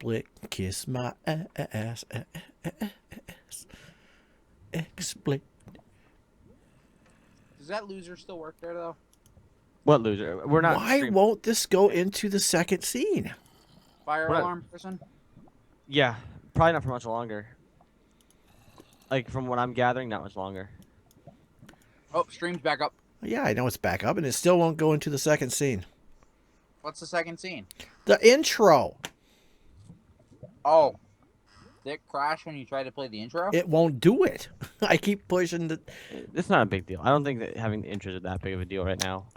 Explicit, kiss my ass. Explicit. Does that loser still work there though? What loser? We're not. Why won't this go into the second scene? Fire What? alarm person? Yeah, probably not for much longer. Like from what I'm gathering, not much longer. Oh, stream's back up. Yeah, I know it's back up, and it still won't go into the second scene. What's the second scene? The intro. Oh. Did it crash when you tried to play the intro? It won't do it. I keep pushing the. It's not a big deal. I don't think that having the intros is that big of a deal right now.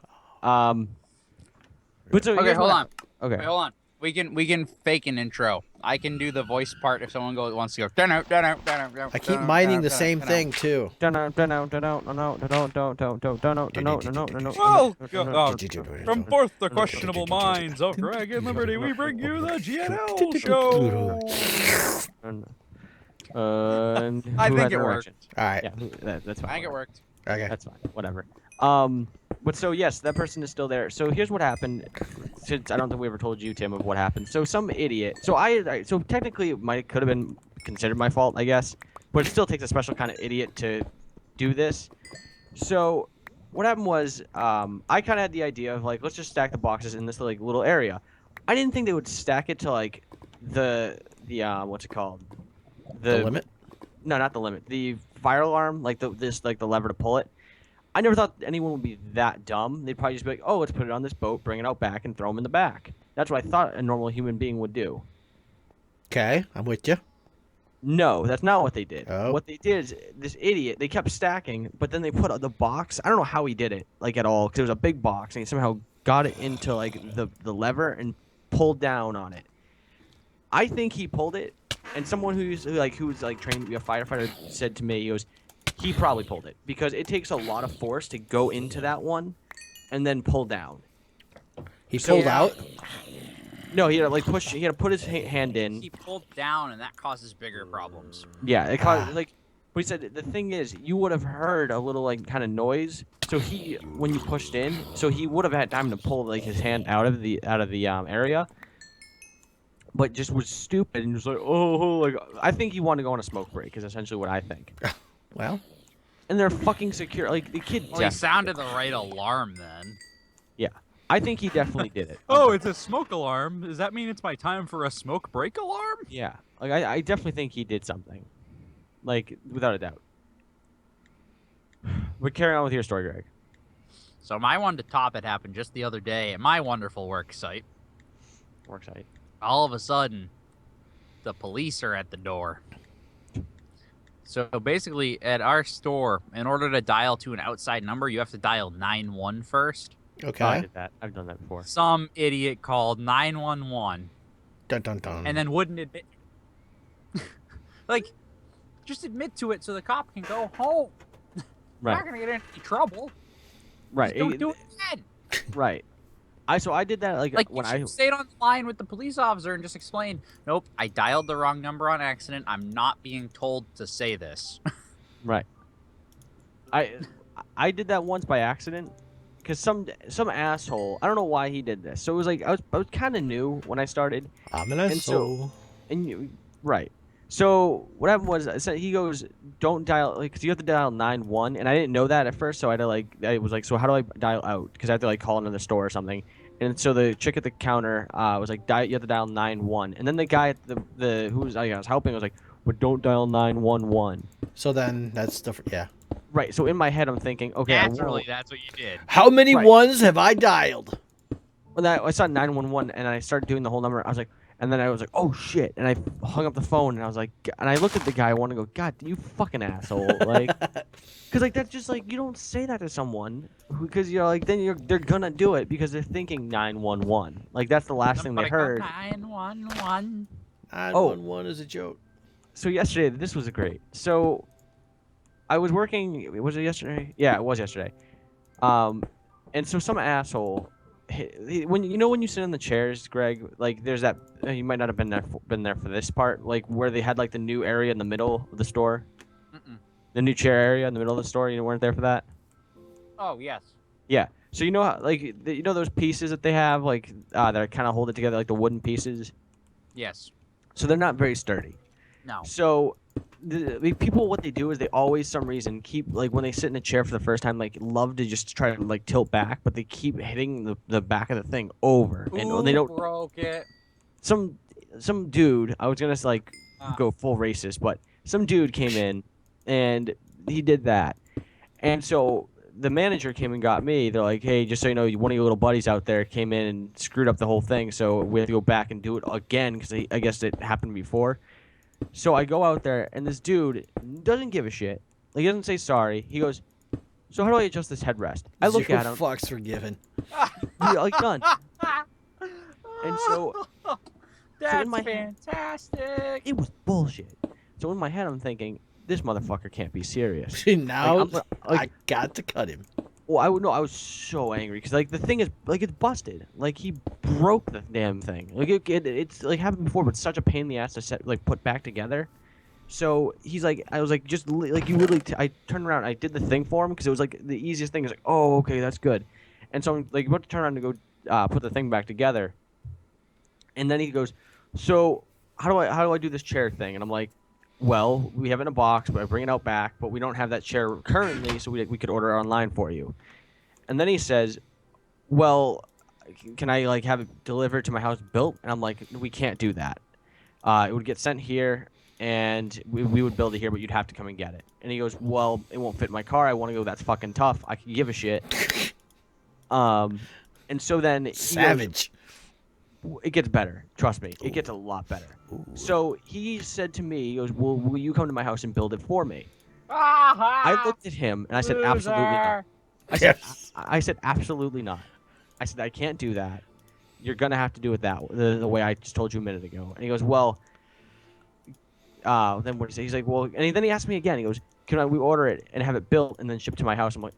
But so Okay, hold on. Okay. Wait, hold on. We can fake an intro. I can do the voice part if someone wants to go. I keep mining the same thing too. Whoa! From forth the questionable minds of Greg and Liberty, we bring you the GNL Show. I think it worked. All right. Yeah, that's fine. I think it worked. Okay. That's fine. Whatever. But so yes, that person is still there. So here's what happened. Since I don't think we ever told you, Tim, of what happened. So some idiot. So technically, it could have been considered my fault, I guess. But it still takes a special kind of idiot to do this. So what happened was, I kind of had the idea of like, let's just stack the boxes in this like little area. I didn't think they would stack it to like the what's it called? The limit? No, not the limit. The fire alarm, like the lever to pull it. I never thought anyone would be that dumb. They'd probably just be like, oh, let's put it on this boat, bring it out back, and throw them in the back. That's what I thought a normal human being would do. Okay, I'm with you. No, that's not what they did. Oh. What they did is, this idiot, they kept stacking, but then they put the box. I don't know how he did it, like, at all, because it was a big box, and he somehow got it into, like, the lever and pulled down on it. I think he pulled it, and someone who's trained to be a firefighter said to me, he goes, he probably pulled it because it takes a lot of force to go into that one and then pull down. He pulled out? No, he had to like push. He had to put his hand in. He pulled down, and that causes bigger problems. Yeah, it caused like. But he said the thing is, you would have heard a little like kind of noise. So when you pushed in, so he would have had time to pull like his hand out of the area. But just was stupid and was like, oh, like I think he wanted to go on a smoke break. Is essentially what I think. Well, and they're fucking secure. Like the kid. Well, he sounded the right alarm then. Yeah, I think he definitely did it. Oh, it's a smoke alarm. Does that mean it's my time for a smoke break alarm? Yeah, like I definitely think he did something, like without a doubt. But carry on with your story, Greg. So my one to top it happened just the other day at my wonderful work site. Work site. All of a sudden, the police are at the door. So basically, at our store, in order to dial to an outside number, you have to dial 911 first. okay. I did that. I've done that before. Some idiot called 911 Dun, dun, dun. and then wouldn't admit. Like, just admit to it so the cop can go home. We're not Right. gonna get in any trouble. Right. Just don't do it again. Right. I did that like when you I should stayed on the line with the police officer and just explained, nope, I dialed the wrong number on accident. I'm not being told to say this. right. I did that once by accident because some asshole, I don't know why he did this. So it was like I was kind of new when I started. I'm an And asshole. Right. So what happened was he goes, don't dial, like, cause you have to dial 911, and I didn't know that at first, so I was like, so how do I dial out? Because I have to like call another store or something. And so the chick at the counter was like, you have to dial 911, and then the guy at the who was I was helping was like, but don't dial 911. So then that's the yeah. Right. So in my head I'm thinking, okay, Naturally, that's what you did. How many Right. ones have I dialed? when I saw 911 and I started doing the whole number, I was like. And then I was like, oh, shit. And I hung up the phone, and I was like, and I looked at the guy, I wanted to go, God, you fucking asshole. Like, because, like, that's just, like, you don't say that to someone. Because, you're like, then they're going to do it because they're thinking 911. Like, that's the last thing they heard. 911. 911 is a joke. So, yesterday, this was great. So, I was working, was it yesterday? Yeah, it was yesterday. And so some asshole... when you sit in the chairs, Greg, like there's that you might not have been there for this part, like where they had like the new area in the middle of the store, the new chair area in the middle of the store. You weren't there for that. Oh yes. Yeah. So you know how like those pieces that they have like that kind of hold it together, like the wooden pieces. Yes. so they're not very sturdy. No. So the people, what they do is they always, some reason, keep like when they sit in a chair for the first time, like love to just try to like tilt back, but they keep hitting the back of the thing over, and they don't. Broke it. Some dude, I was gonna like Ah. go full racist, but some dude came in and he did that, and so the manager came and got me. They're like, hey, just so you know, one of your little buddies out there came in and screwed up the whole thing, so we have to go back and do it again because I guess it happened before. So I go out there, and this dude doesn't give a shit. Like, he doesn't say sorry. He goes, so how do I adjust this headrest? I look Zero at him. fucks forgiven. Like, none. And so That's my- fantastic. it was bullshit. So in my head, I'm thinking, this motherfucker can't be serious. Now Like, I got to cut him. Well, I was so angry because like the thing is like it's busted. Like he broke the damn thing. Like it's like happened before, but such a pain in the ass to set like put back together. So he's like, I was like, just like you literally. I turned around, I did the thing for him because it was like the easiest thing. Is like, oh, okay, that's good. And so I'm like about to turn around to go put the thing back together, and then he goes, so how do I do this chair thing? And I'm like, well, we have it in a box, but I bring it out back, but we don't have that chair currently, so we could order it online for you. And then he says, well, can I like have it delivered to my house built? And I'm like, we can't do that. It would get sent here, and we would build it here, but you'd have to come and get it. And he goes, well, it won't fit in my car. I want to go, that's fucking tough. I can give a shit. And so then he goes, Savage. it gets better. Trust me. It gets a lot better. So he said to me, he goes, well, will you come to my house and build it for me? I looked at him, and I said, absolutely not. I said, absolutely not. I said, I can't do that. You're going to have to do it the way I just told you a minute ago. And he goes, well, then what did he say? He's like, well, and then he asked me again. He goes, we order it and have it built and then shipped to my house? I'm like,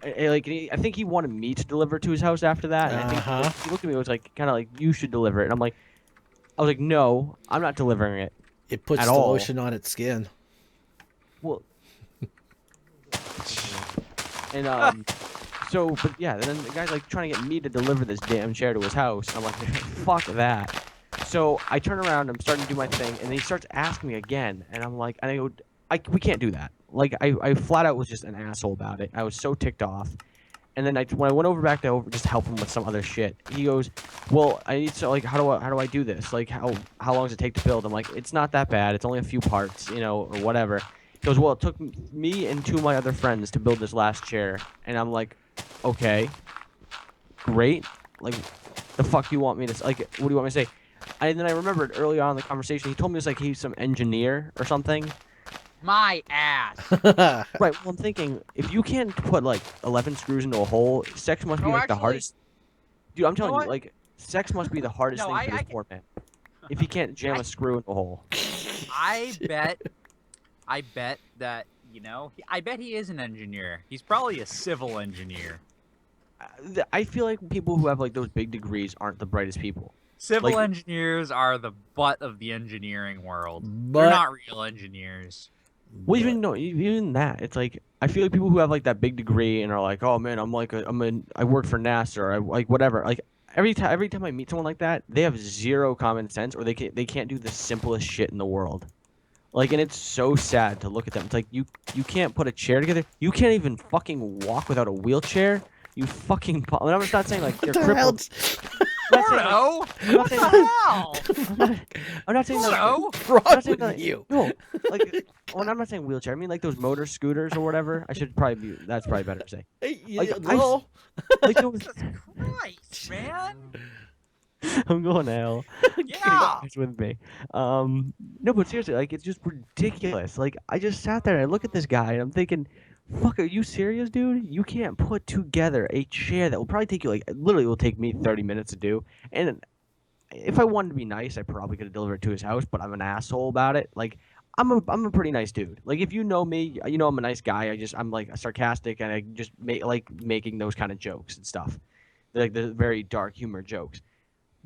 I think he wanted me to deliver to his house after that. And I think he looked at me and was like, kind of like, you should deliver it. And I was like, no, I'm not delivering it. It puts at the all. lotion on its skin. Well, and so, but yeah, then the guy's like trying to get me to deliver this damn chair to his house. I'm like, fuck that. So I turn around, I'm starting to do my thing, and then he starts asking me again, and I'm like, and I go, we can't do that. Like, I flat out was just an asshole about it. I was so ticked off. And then when I went over back to just help him with some other shit, he goes, well, I need to, like, how do I do this? Like, how long does it take to build? I'm like, it's not that bad. It's only a few parts, or whatever. He goes, well, it took me and two of my other friends to build this last chair. And I'm like, okay, great. Like, the fuck do you want me to, like, what do you want me to say? And then I remembered early on in the conversation, he told me it was like he's some engineer or something. My ass. Right, well, I'm thinking, if you can't put, like, 11 screws into a hole, sex must be, like, the hardest... Dude, I'm telling you, like, sex must be the hardest thing for this poor man. If he can't jam a screw into a hole. I bet that, I bet he is an engineer. He's probably a civil engineer. I feel like people who have, like, those big degrees aren't the brightest people. Civil engineers are the butt of the engineering world. But They're not real engineers. Well, even that, it's like I feel like people who have like that big degree and are like, oh man, I work for NASA or I like whatever. Like every time I meet someone like that, they have zero common sense or they can't do the simplest shit in the world. Like, and it's so sad to look at them. It's like you can't put a chair together. You can't even fucking walk without a wheelchair. You fucking. I'm just not saying like you're crippled. Gordo! I'm not saying What the hell? I'm not saying that. Gordo? What's wrong I'm not saying with that, you? No, like, well, I'm not saying wheelchair. I mean like those motor scooters or whatever. I should probably be. That's probably better to say. Hey, Like, well, Like those, Christ, man. I'm going to hell. Yeah. It's with me. No, but seriously, like it's just ridiculous. Like I just sat there and I look at this guy and I'm thinking, fuck, are you serious, dude? You can't put together a chair that will probably take you like literally will take me 30 minutes to do. And if I wanted to be nice, I probably could have delivered it to his house, but I'm an asshole about it. Like I'm a pretty nice dude. Like if you know me, you know I'm a nice guy. I'm like sarcastic and I just like making those kind of jokes and stuff. They're like the very dark humor jokes.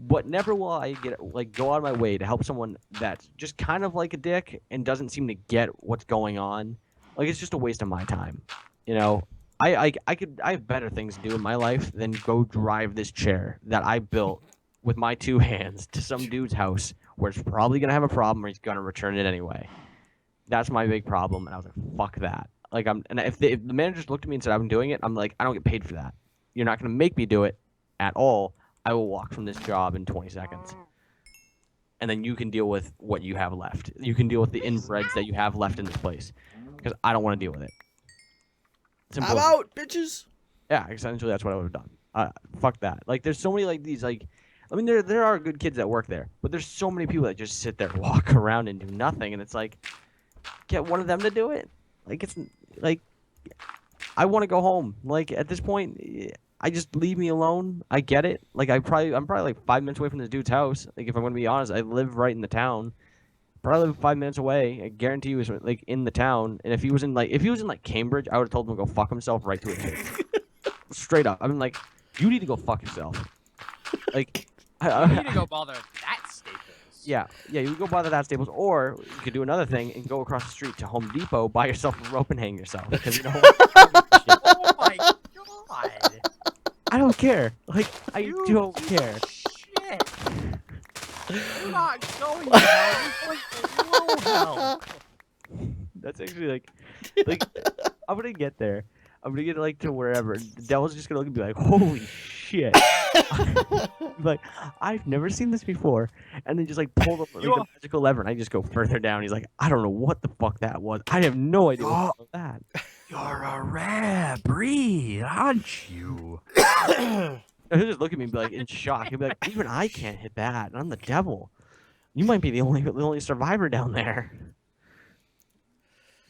But never will I go out of my way to help someone that's just kind of like a dick and doesn't seem to get what's going on. Like it's just a waste of my time, I have better things to do in my life than go drive this chair that I built with my two hands to some dude's house where it's probably gonna have a problem, or he's gonna return it anyway. That's my big problem, and I was like, fuck that. Like if the manager just looked at me and said I'm doing it, I'm like, I don't get paid for that. You're not gonna make me do it at all. I will walk from this job in 20 seconds. And then you can deal with what you have left. You can deal with the inbreds that you have left in this place, because I don't want to deal with it. Simple I'm as- out, bitches. Yeah, essentially that's what I would have done. Fuck that. Like, there's so many like these like. I mean, there are good kids that work there, but there's so many people that just sit there, walk around, and do nothing, and it's like, get one of them to do it. Like, it's like, I want to go home. Like, at this point, I just leave me alone. I get it. Like, I'm probably like 5 minutes away from this dude's house. Like, if I'm gonna be honest, I live right in the town. Probably live 5 minutes away. I guarantee he was like in the town. And if he was in like Cambridge, I would have told him to go fuck himself right to his face. Straight up. I mean, like, you need to go fuck yourself. Like, You need to go bother that Staples. yeah, you go bother that Staples, or you could do another thing and go across the street to Home Depot, buy yourself a rope and hang yourself. Because you know what? Oh my god. I don't care. Like, I You don't care. Shit. You're not going to hell. You're going to low hell. That's actually like I'm gonna get there. I'm gonna get like to wherever. The devil's just gonna look and be like, "Holy shit!" Like, I've never seen this before, and then just like pull the magical lever, and I just go further down. He's like, "I don't know what the fuck that was. I have no idea what was that." You're a rare breed, aren't you? He'll just look at me and be like in shock. He'll be like, "Even I can't hit that. I'm the devil. You might be the only survivor down there."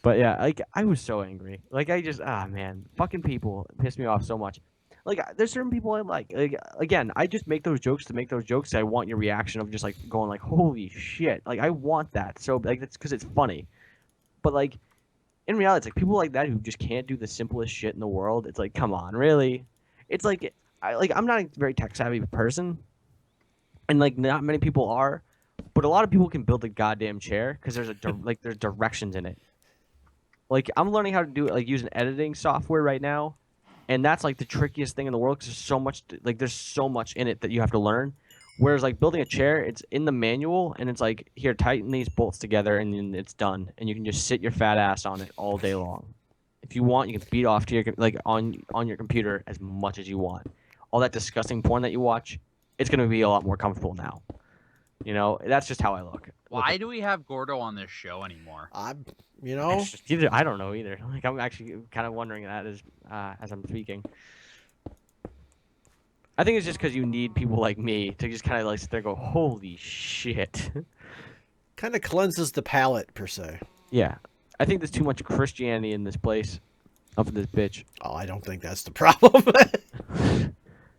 But yeah, like, I was so angry. Like, I just, man, fucking people piss me off so much. Like, there's certain people I like. Like, again, I just make those jokes to make those jokes. I want your reaction of just like going like, "Holy shit!" Like, I want that. So like, that's because it's funny. But like, in reality, it's like people like that who just can't do the simplest shit in the world. It's like, come on, really? It's like, I'm not a very tech savvy person, and like, not many people are. But a lot of people can build a goddamn chair because there's there's directions in it. Like, I'm learning how to do it, like, using editing software right now, and that's like the trickiest thing in the world because there's so much in it that you have to learn. Whereas like building a chair, it's in the manual, and it's like, here, tighten these bolts together, and then it's done, and you can just sit your fat ass on it all day long. If you want, you can beat off to your on your computer as much as you want. All that disgusting porn that you watch, it's gonna be a lot more comfortable now. You know, that's just how I look. Why do we have Gordo on this show anymore? You know, I don't know either. Like, I'm actually kind of wondering that as I'm speaking. I think it's just because you need people like me to just kind of like sit there and go, "Holy shit!" kind of cleanses the palate per se. Yeah, I think there's too much Christianity in this place, up in this bitch. Oh, I don't think that's the problem.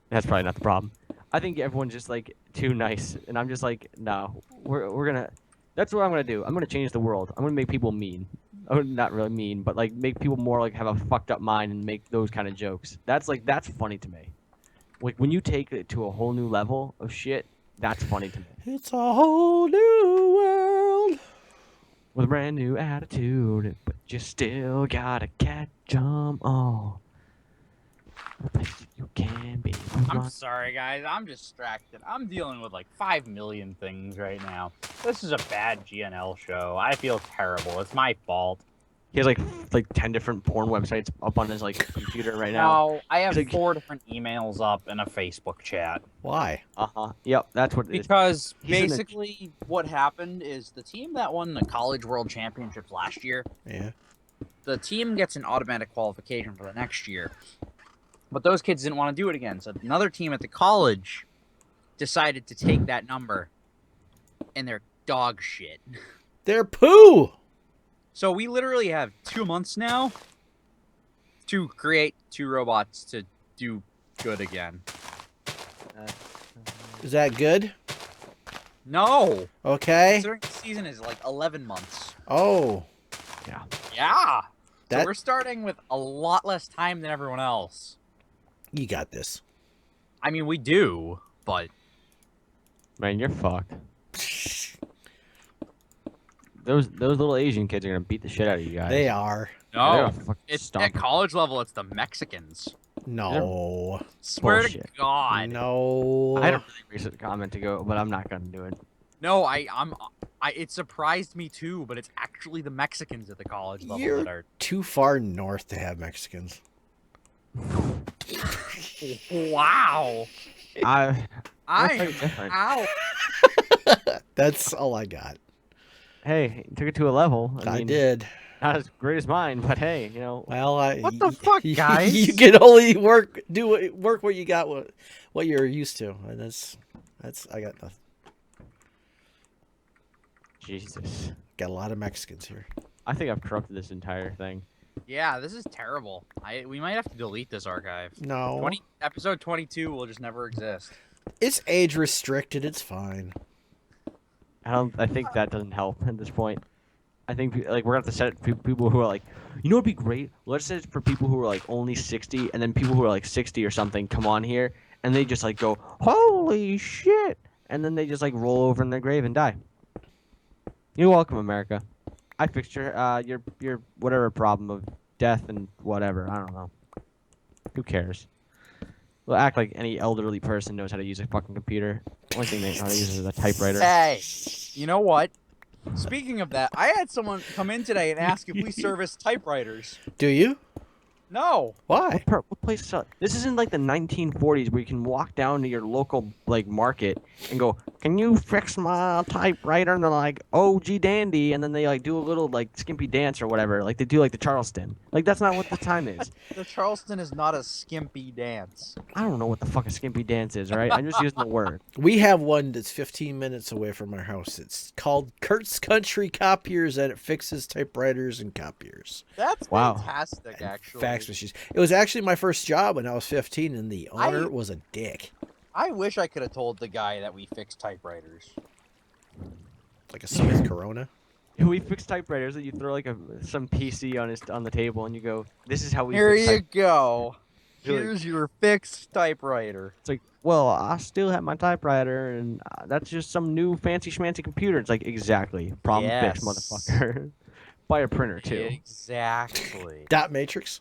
That's probably not the problem. I think everyone's just like too nice, and I'm just like, no, we're gonna. That's what I'm gonna do. I'm gonna change the world. I'm gonna make people mean. Oh, not really mean, but like make people more like have a fucked up mind and make those kind of jokes. That's funny to me. Like, when you take it to a whole new level of shit, that's funny to me. It's a whole new world With a brand new attitude, but you still gotta catch 'em all. The place that you can be. I'm sorry, guys. I'm distracted. I'm dealing with like 5 million things right now. This is a bad GNL show. I feel terrible. It's my fault. He has like 10 different porn websites up on his like computer right now. No, I have Like- 4 different emails up in a Facebook chat. Why? Yep, that's what it is. Because He's in the- basically what happened is the team that won the College World Championships last year, Yeah. the team gets an automatic qualification for the next year. But those kids didn't want to do it again. So another team at the college decided to take that number, and they're dog shit. They're poo. So we literally have 2 months now to create 2 robots to do good again. Is that good? No! Okay. Considering the season is like 11 months. Oh, Yeah! That- So we're starting with a lot less time than everyone else. you got this. I mean, we do, but... Man, you're fucked. Those little Asian kids are gonna beat the shit out of you guys. They are. They're No, gonna fucking it's stomp at college level, it's the Mexicans. No. Swear Bullshit. to God. No. I had a really recent comment to go, but I'm not gonna do it. No, it surprised me too, but it's actually the Mexicans at the college level You're that are. too far north to have Mexicans. Wow. I I very am different. out. That's all I got. Hey, you took it to a level. I I mean, did. not as great as mine, but hey, Well, What the fuck, guys? You can only work what you got, what you're used to, and that's I got nothing. Jesus. Got a lot of Mexicans here. I think I've corrupted this entire thing. Yeah, this is terrible. We might have to delete this archive. No, Episode 22 will just never exist. it's age restricted. It's fine. I think that doesn't help at this point. I think like we're gonna have to set people who are like, you know, what'd be great. Let's set it for people who are like only 60, and then people who are like 60 or something come on here, and they just like go, holy shit, and then they just like roll over in their grave and die. You're welcome, America. I fixed your whatever problem of death and whatever. I don't know. Who cares? We'll act like any elderly person knows how to use a fucking computer. Only thing they know how to use is a typewriter. Hey, you know what? Speaking of that, I had someone come in today and ask if we service typewriters. Do you? No. Why? What place? This isn't like the 1940s where you can walk down to your local like market and go, "Can you fix my typewriter?" And they're like, "Oh, gee, dandy," and then they like do a little like skimpy dance or whatever, like they do like the Charleston. Like that's not what the time is. The Charleston is not a skimpy dance. I don't know what the fuck a skimpy dance is. All right, I'm just using the word. We have one that's 15 minutes away from our house. It's called Kurt's Country Copiers, and it fixes typewriters and copiers. That's Wow. fantastic, actually. Fax machines. It was actually my first job when I was 15, and the owner was a dick. I wish I could have told the guy that we fix typewriters. Like a Smith Corona. We fix typewriters and you throw like some PC on the table and you go, "This is how we." Here fix you go. You're like- Here's your fixed typewriter. It's like, well, I still have my typewriter, and that's just some new fancy schmancy computer. It's like, exactly. Problem fixed, Yes. motherfucker. Buy a printer, too. Exactly. Dot matrix.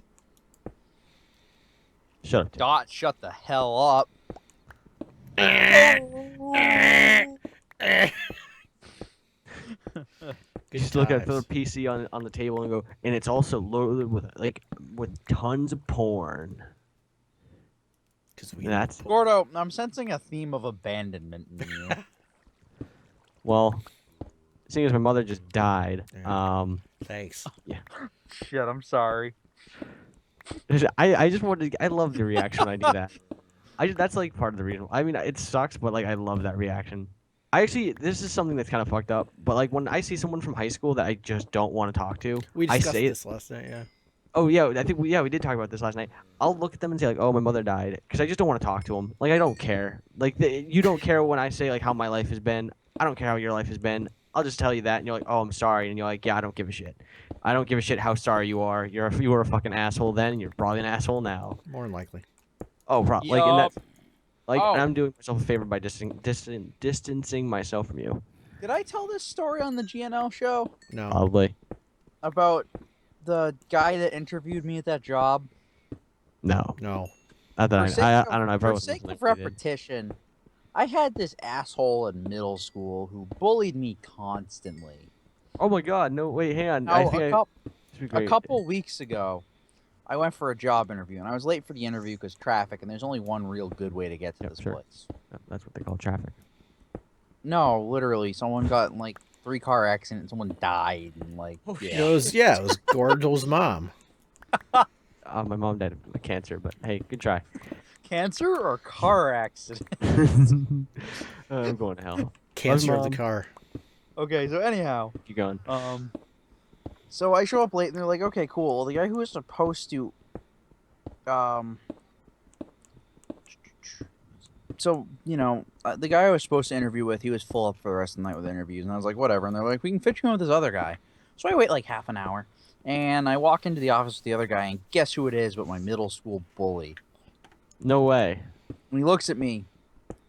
Shut up. Tim. Dot, shut the hell up. Good Just look at the times. PC on the table and go, and it's also loaded with tons of porn. 'Cause we And that's Gordo, I'm sensing a theme of abandonment in you. well, seeing as my mother just died, Thanks. Shit, I'm sorry. I just wanted I love the reaction when I do that. That's like part of the reason. I mean, it sucks, but like I love that reaction. This is something that's kind of fucked up, but like when I see someone from high school that I just don't want to talk to, We I discussed say this last night, yeah. Oh yeah, I think we did talk about this last night. I'll look at them and say like, "Oh, my mother died," because I just don't want to talk to them. Like I don't care. Like you don't care when I say like how my life has been. I don't care how your life has been. I'll just tell you that, and you're like, "Oh, I'm sorry," and you're like, "Yeah, I don't give a shit. I don't give a shit how sorry you are. You were a fucking asshole then, and you're probably an asshole now." More than likely. Oh, like and Yup. that's like, Oh. and I'm doing myself a favor by distancing myself from you. Did I tell this story on the GNL show No. Probably about the guy that interviewed me at that job? no. No. Not that For I sake don't know. I For probably sake wasn't of listening if you did. repetition, I had this asshole in middle school who bullied me constantly. Oh my God! No, wait, hang on. Now, I think a this would be great. couple weeks ago, I went for a job interview, and I was late for the interview because traffic, and there's only one real good way to get to Yep, this sure. place. That's what they call traffic. No, literally, someone got in like 3-car accident, and someone died, and like, yeah. It was Gordo's mom. My mom died of cancer, but hey, good try. Cancer or car accident? I'm going to hell. Cancer of the Mom. car. Okay, so anyhow, Keep going. so I show up late, and they're like, okay, cool. Well, the guy who was supposed to, so, you know, the guy I was supposed to interview with, he was full up for the rest of the night with interviews, and I was like, whatever. And they're like, we can fit you in with this other guy. So I wait like half an hour, and I walk into the office with the other guy, and guess who it is but my middle school bully. No way. And he looks at me,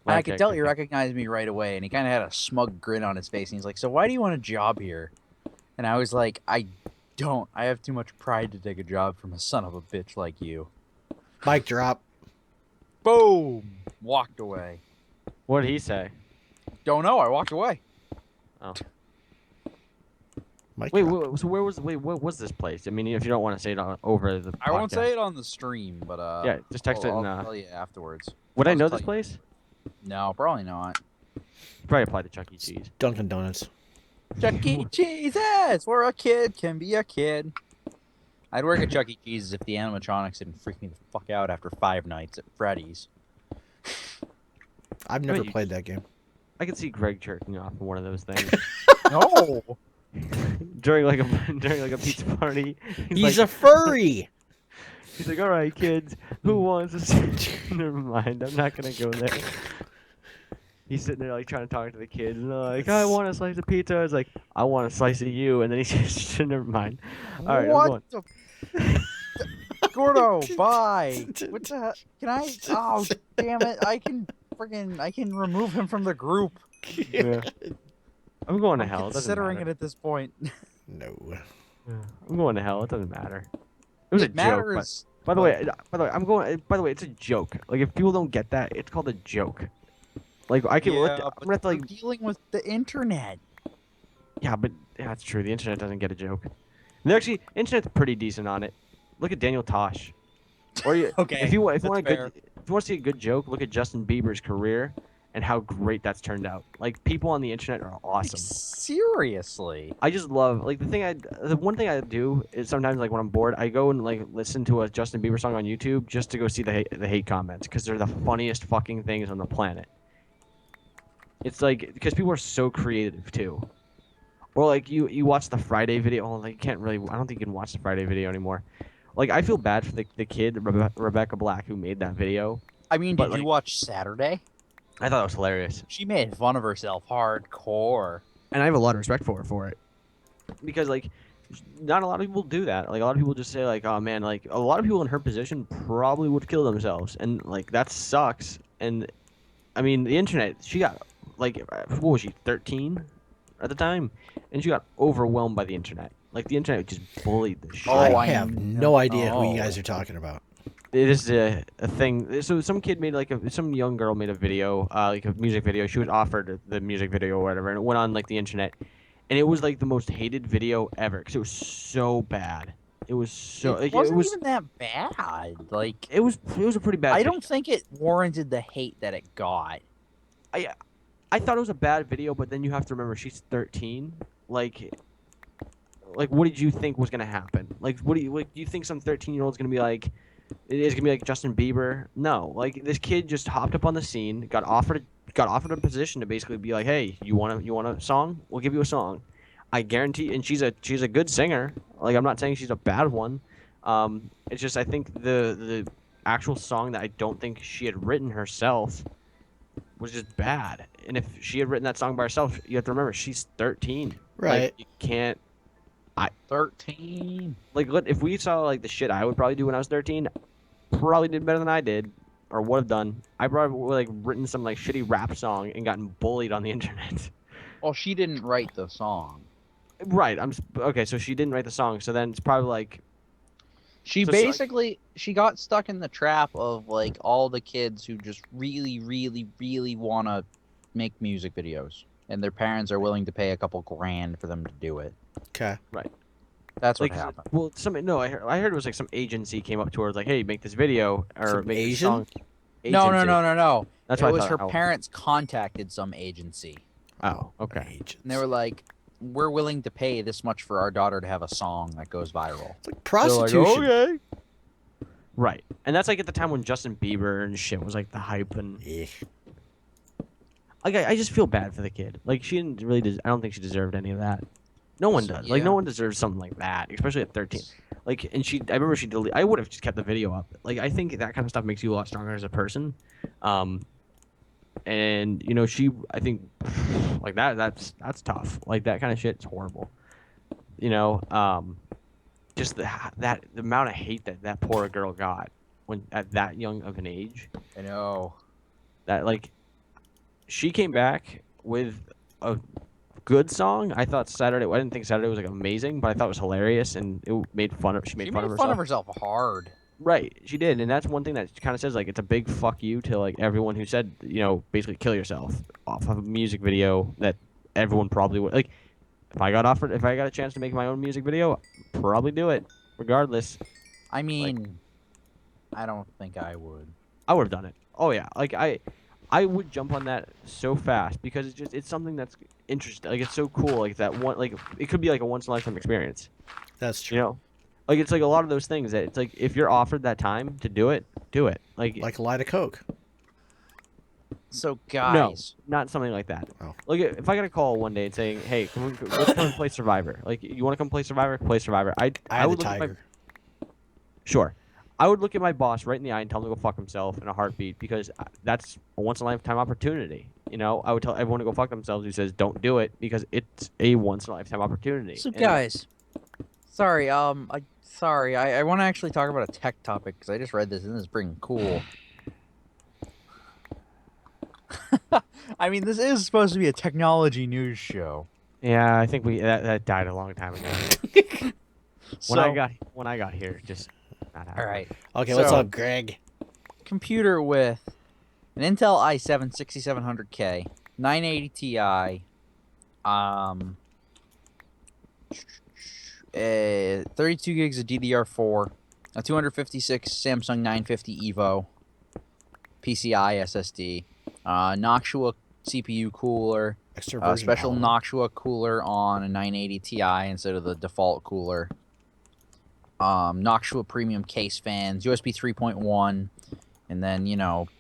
and I Okay, could tell he okay. recognized me right away, and he kind of had a smug grin on his face, and he's like, so why do you want a job here? And I was like, I don't. I have too much pride to take a job from a son of a bitch like you. Mic drop. Boom! Walked away. What did he say? Don't know. I walked away. Oh. Mic Wait, drop. so what was this place? I mean, if you don't want to say it over the podcast. I won't say it on the stream, but Yeah, just text it I'll and tell you afterwards. would I I'll know just this tell you. place? No, probably not. Probably apply to Chuck E. Cheese. Dunkin' Donuts. Chuck E. Cheese's, where a kid can be a kid. I'd work at Chuck E. Cheese's if the animatronics didn't freak me the fuck out after 5 nights at Freddy's. I've never Wait, played that game. I could see Greg jerking off in one of those things No. during like a pizza party. He's like, a furry. He's like, all right, kids, who wants to see? Never mind, I'm not gonna go there. He's sitting there like trying to talk to the kids, and they're like, I want a slice of pizza. It's like, I want a slice of you, and then he says, never mind. All right, I'm going. What the... Gordo, bye. What the hell? Can I? Oh, damn it. I can remove him from the group. Yeah. I'm going to I'm hell. It doesn't considering matter. it at this point. No. I'm going to hell. It doesn't matter. It was a It joke. matters. By the way, I'm going. By the way, it's a joke. Like if people don't get that, it's called a joke. Like I can. Yeah, I'm but gonna have to we're like. dealing with the internet. Yeah, but yeah, that's true. The internet doesn't get a joke. And actually, internet's pretty decent on it. Look at Daniel Tosh. Or you, Okay, if you want that's a fair. good, if you want to see a good joke, look at Justin Bieber's career and how great that's turned out. Like people on the internet are awesome. Seriously. I just love like the one thing I do is sometimes like when I'm bored, I go and like listen to a Justin Bieber song on YouTube just to go see the hate comments because they're the funniest fucking things on the planet. It's like because people are so creative too. Or like you watch the Friday video. Oh, like you can't really. I don't think you can watch the Friday video anymore. Like I feel bad for the kid Rebecca Black who made that video. I mean, But, did like- you watch Saturday? I thought it was hilarious, She made fun of herself hardcore. and I have a lot of respect for it because like not a lot of people do that. Like a lot of people just say like, oh man, like a lot of people in her position probably would kill themselves, and like that sucks. And I mean, the internet. She got like what was she 13 at the time, and she got overwhelmed by the internet. Like the internet just bullied the shit. Oh, I I have know. no idea who you Oh. guys are talking about. It is a thing. So some kid made like some young girl made a video, like a music video. She was offered the music video or whatever, and it went on like the internet, and it was like the most hated video ever because it was so bad. It was so It like, wasn't it was even that bad. Like, it was a pretty bad. I video. don't think it warranted the hate that it got. I thought it was a bad video, but then you have to remember she's 13. Like what did you think was gonna happen? Like what do you think some 13-year-old's gonna be like? It is gonna be like Justin Bieber? No, like this kid just hopped up on the scene, got offered a position to basically be like, hey, you want a song? We'll give you a song. I guarantee, and she's a good singer. Like I'm not saying she's a bad one. It's just I think the actual song that I don't think she had written herself was just bad. And if she had written that song by herself, you have to remember she's 13. Right. Like, you can't. 13. Like, if we saw like the shit I would probably do when I was 13, probably did better than I did, or would have done. I probably would like written some like shitty rap song and gotten bullied on the internet. Well, she didn't write the song. Right. Okay. So she didn't write the song. So then it's probably like She So, like- basically she got stuck in the trap of like all the kids who just really, really, really want to make music videos, and their parents are willing to pay a couple grand for them to do it. Okay. That's what like happened. well, I heard it was like some agency came up to her like, hey, make this video or Some make this Asian? song. No. Agency. That's It what I was thought. her parents contacted some agency, Oh, okay. Agents. and they were like, "We're willing to pay this much for our daughter to have a song that goes viral." It's like prostitution. okay. Right, and that's like at the time when Justin Bieber and shit was like the hype, and Eh. like I just feel bad for the kid. Like she didn't really. I don't think she deserved any of that. No one does. Like no Yeah. one deserves something like that, especially at 13. Like, and I remember she deleted. I would have just kept the video up. Like I think that kind of stuff makes you a lot stronger as a person. And you know I think like that's tough. Like that kind of shit is horrible. You know, just the amount of hate that poor girl got when at that young of an age. I know. That like she came back with a good song. I thought Saturday. I didn't think Saturday was like amazing, but I thought it was hilarious, and it made fun of. She made fun of herself. hard. Right, she did, and that's one thing that kind of says like it's a big fuck you to like everyone who said basically kill yourself off of a music video that everyone probably would. Like, if I got a chance to make my own music video, I'd probably do it, regardless. I mean, I don't think I would. I would have done it. Oh yeah, like I would jump on that so fast because it's something that's interesting. Like it's so cool. Like that one, like it could be like a once in a lifetime experience. That's true. You know, like it's like a lot of those things that it's like if you're offered that time to do it, do it. Like a line of coke. So no, guys, not something like that. Oh. Like if I got a call one day and saying, "Hey, let's come and play Survivor." Like you want to come play Survivor? Play Survivor. I had a would look at tiger. Sure. I would look at my boss right in the eye and tell him to go fuck himself in a heartbeat because that's a once in a lifetime opportunity. You know, I would tell everyone to go fuck themselves who says don't do it because it's a once in a lifetime opportunity. so And- guys, sorry, I want to actually talk about a tech topic because I just read this and this is pretty cool. I mean, this is supposed to be a technology news show. Yeah, I think that died a long time ago. So, when I got here, just not happening. all right, Okay, what's So- up, Greg? computer with an Intel i7 6700K, 980 Ti, 32 gigs of DDR4, a 256 Samsung 950 Evo, PCI SSD, Noctua CPU cooler, Extra virgin special olive. Noctua cooler on a 980 Ti instead of the default cooler. Noctua premium case fans, USB 3.1, and then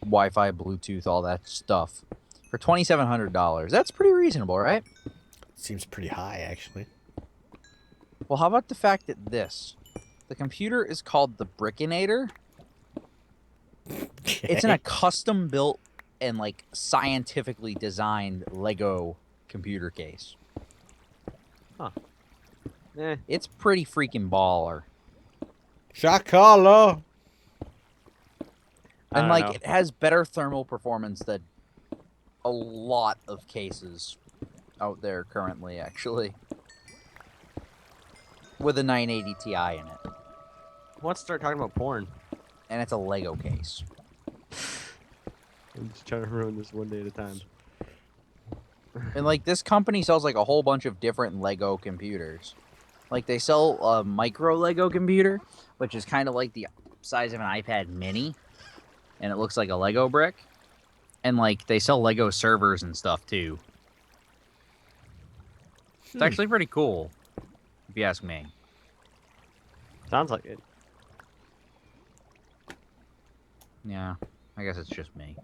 Wi-Fi, Bluetooth, all that stuff for $2,700. That's pretty reasonable, right? Seems pretty high, actually. Well, how about the fact that the computer is called the Brickinator? It's in a custom-built and like scientifically designed Lego computer case. Eh, It's pretty freaking baller. Shakala. I And don't like know. it has better thermal performance than a lot of cases out there currently, actually. With a 980 Ti in it. let's start talking about porn. And it's a Lego case. I'm just trying to ruin this one day at a time. And like this company sells like a whole bunch of different Lego computers. Like they sell a micro Lego computer, which is kind of like the size of an iPad mini. And it looks like a Lego brick. And like they sell Lego servers and stuff too. It's actually pretty cool, if you ask me. Sounds like it. Yeah, I guess it's just me.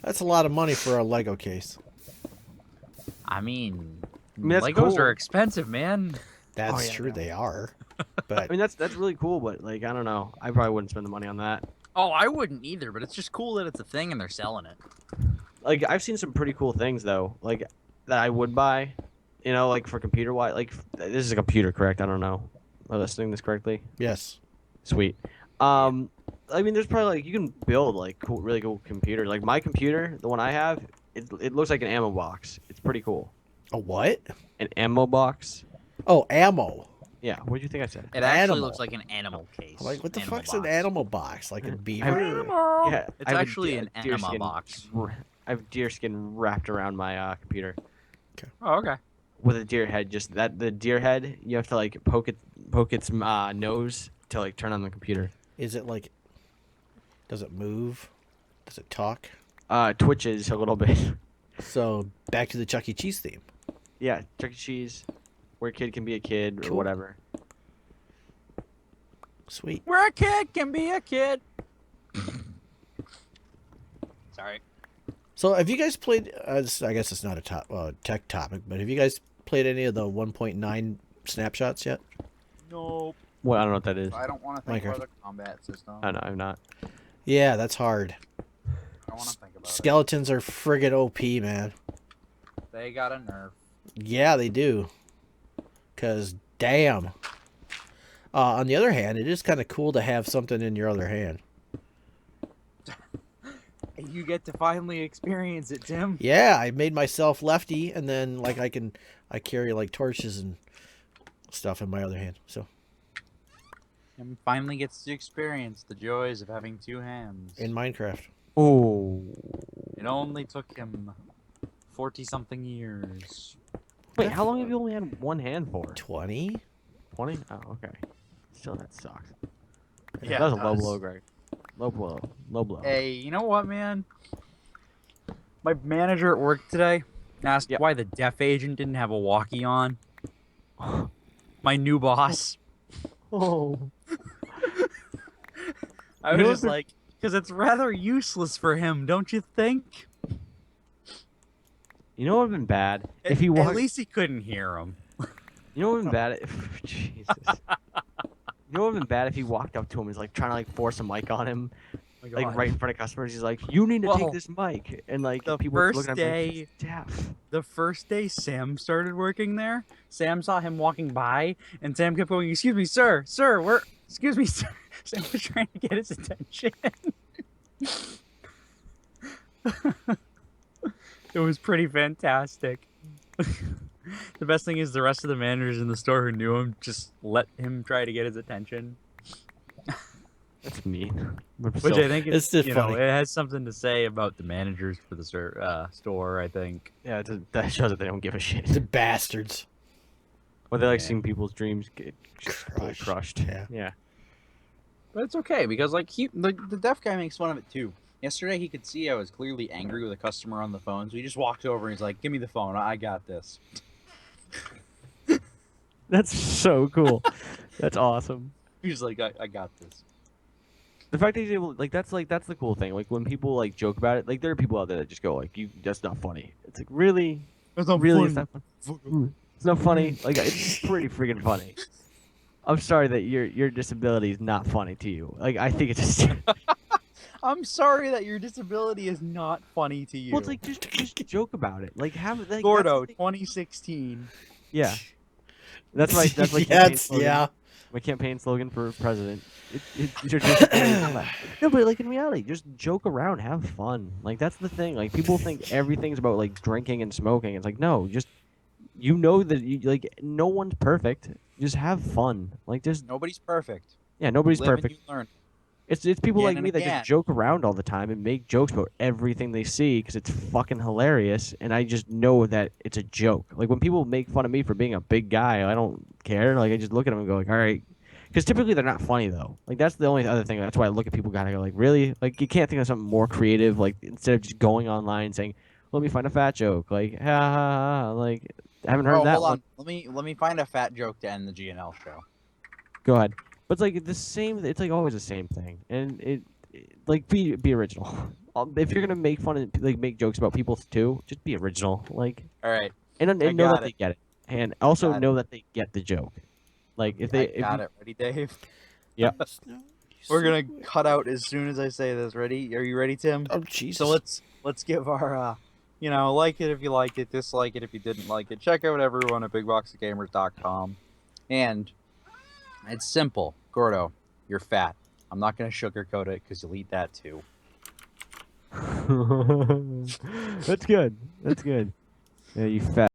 That's a lot of money for a Lego case. I mean, that's Legos cool. are expensive, man. That's yeah, true, no. they are. I But mean, that's really cool, but like, I don't know. I probably wouldn't spend the money on that. Oh, I wouldn't either, but it's just cool that it's a thing and they're selling it. Like, I've seen some pretty cool things though, like that I would buy. You know, like for computer wise, like this is a computer, correct? I don't know. Am I listening to this correctly? yes. Sweet. I mean, there's probably like you can build like cool, really cool computer. Like my computer, the one I have, it looks like an ammo box. It's pretty cool. A what? An ammo box. Oh, ammo. Yeah. What do you think I said? It actually Animal. looks like an animal case. I'm like, what the Animal fuck's an box. animal box? Like a beaver? Yeah. It's I have a actually de- an deer anima skin box. I have deer skin wrapped around my computer Oh, okay. with a deer head. Just that the deer head, you have to like poke its nose to like turn on the computer. Is it like, does it move? Does it talk? Twitches a little bit. So back to the Chuck E. Cheese theme. Yeah, Chuck E. Cheese, where a kid can be a kid or Cool. whatever. Sweet. Where a kid can be a kid. Sorry. So have you guys played, I guess it's not a tech topic, but have you guys played any of the 1.9 snapshots yet? Nope. Well, I don't know what that is. I don't want to think Minecraft. about the combat system. I know I'm not. Yeah, that's hard. I don't want to think about Skeletons are friggin' OP, man. it. They got a nerf. Yeah, they do. Because, damn. On the other hand, it is kind of cool to have something in your other hand. You get to finally experience it, Tim. Yeah, I made myself lefty, and then, like, I carry, like, torches and stuff in my other hand, so. Tim finally gets to experience the joys of having two hands. In Minecraft. Oh. It only took him 40-something years. Wait, how long have you only had one hand for? 20? 20? Oh, okay. Still, that sucks. Yeah, that was it a low does. blow, Greg. Low blow. Low blow. Hey, you know what, man? My manager at work today asked Yep. why the deaf agent didn't have a walkie on. My new boss. Oh. I You was know just what- like, because it's rather useless for him, don't you think? You know what would have been bad? If he At walked. least he couldn't hear him. You know what would have been bad? If... Jesus. You know what would have been bad if he walked up to him and was like trying to like force a mic on him, Oh my like God. right in front of customers. He's like, "You need to Well, take this mic," and like the people were first looking at him like, day- "He's deaf." The first day Sam started working there, Sam saw him walking by, and Sam kept going, "Excuse me, sir, sir, where? Excuse me, sir." Sam was trying to get his attention. It was pretty fantastic. The best thing is the rest of the managers in the store who knew him just let him try to get his attention, That's mean. But which so- I think It's is, just you know, funny. it has something to say about the managers for the store. I think. yeah, that shows that they don't give a shit. The bastards. Or they like Yeah. seeing people's dreams get crushed. Yeah. Yeah. But it's okay because like the deaf guy makes fun of it too. Yesterday he could see I was clearly angry with a customer on the phone, so he just walked over and he's like, "Give me the phone, I got this." That's so cool. That's awesome. He's like, I got this." The fact that he's able, that's the cool thing. Like when people like joke about it, like there are people out there that just go like, that's not funny." It's like really, That's not really, it's not funny. It's not funny. Like it's pretty freaking funny. I'm sorry that your disability is not funny to you. Like I think it's just. I'm sorry that your disability is not funny to you. Well, it's like just joke about it. Like have like Gordo, that's the thing- 2016. Yeah. That's my Yeah, campaign it's- slogan. yeah. My campaign slogan for president. Your disability is not- No, but like in reality, just joke around, have fun. Like that's the thing. Like people think everything's about like drinking and smoking. It's like no, just that you like no one's perfect. Just have fun. Like just Nobody's perfect. yeah, nobody's Live and perfect. you learn. It's people Again like and me that again. just joke around all the time and make jokes about everything they see because it's fucking hilarious, and I just know that it's a joke. Like when people make fun of me for being a big guy, I don't care. Like I just look at them and go like, all right, because typically they're not funny though. Like that's the only other thing. That's why I look at people kind of go like, really? Like you can't think of something more creative. Like instead of just going online and saying, let me find a fat joke. Like ha ha ha. Like I haven't heard Oh, that hold one. on. Let me find a fat joke to end the GNL show. Go ahead. But it's like the same. It's like always the same thing, and it like be original. If you're gonna make fun of like make jokes about people too, just be original. Like All right, and I know got that they it. get it, and also Got it. know that they get the joke. Like if they I got it. Ready, Dave? Yeah. We're gonna cut out as soon as I say this. Ready? Are you ready, Tim? Oh Jesus. So let's give our like it if you liked it, dislike it if you didn't like it. Check out everyone at bigboxofgamers.com. And it's simple. Gordo, you're fat. I'm not gonna sugarcoat it because you'll eat that too. That's good. That's good. Yeah, you fat.